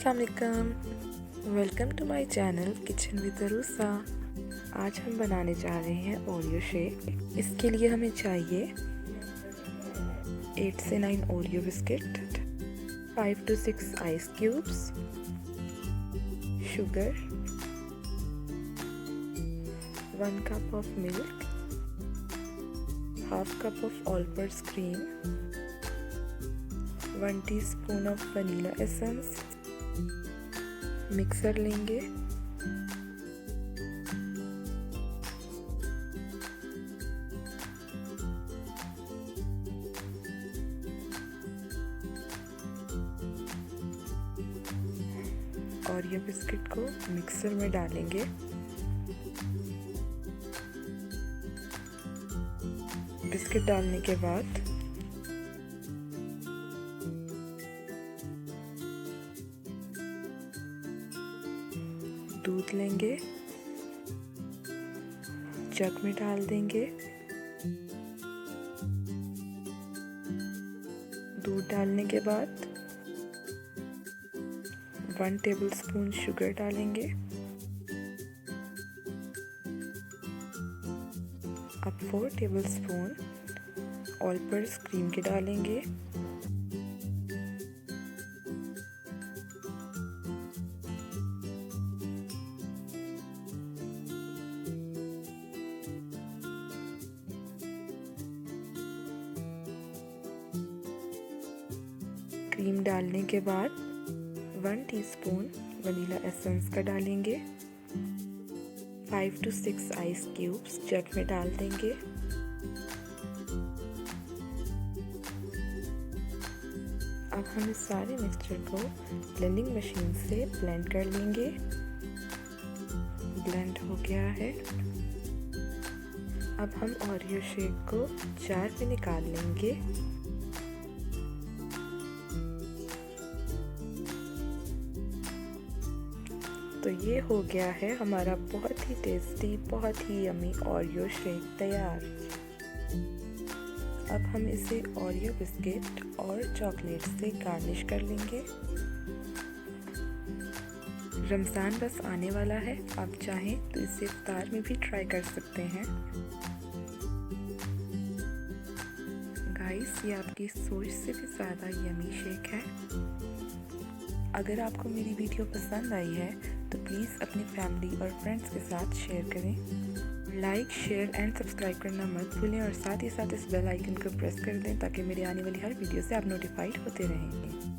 अस्सलाम वालेकुम, welcome to my channel kitchen with Urusa. आज हम बनाने जा रहे हैं ओरियो शेक। इसके लिए हमें चाहिए 8 से 9 Oreo biscuit, 5 to 6 ice cubes, sugar, 1 cup of milk, half cup of Olpers cream, 1 teaspoon of vanilla essence. Mixer लेंगे, और ये बिस्किट को मिक्सर में डालेंगे। बिस्किट डालने के बाद दूध लेंगे, जग में डाल देंगे। दूध डालने के बाद 1 टेबलस्पून शुगर डालेंगे। अब 4 टेबलस्पून ऑल्पर्स क्रीम के डालेंगे। क्रीम डालने के बाद 1 टीस्पून वनीला एसेंस का डालेंगे। 5 to 6 आइस क्यूब्स जग में डाल देंगे। अब हम इस सारे मिक्सचर को ब्लेंडिंग मशीन से ब्लेंड कर लेंगे। ब्लेंड हो गया है। अब हम ओरियो शेक को जार में निकाल लेंगे। तो ये हो गया है हमारा बहुत ही टेस्टी, बहुत ही यमी ओरियो शेक तैयार। अब हम इसे ओरियो बिस्किट और चॉकलेट से गार्निश कर लेंगे। रमज़ान बस आने वाला है, आप चाहें तो इसे इफ्तार में भी ट्राई कर सकते हैं। गाइस, ये आपकी सोच से भी ज़्यादा यमी शेक है। अगर आपको मेरी वीडियो पसंद आई है तो प्लीज़ अपनी फैमिली और फ्रेंड्स के साथ शेयर करें। लाइक, शेयर एंड सब्सक्राइब करना मत भूलें और साथ ही साथ इस बेल आइकन को प्रेस कर दें ताकि मेरी आने वाली हर वीडियो से आप नोटिफाइड होते रहें।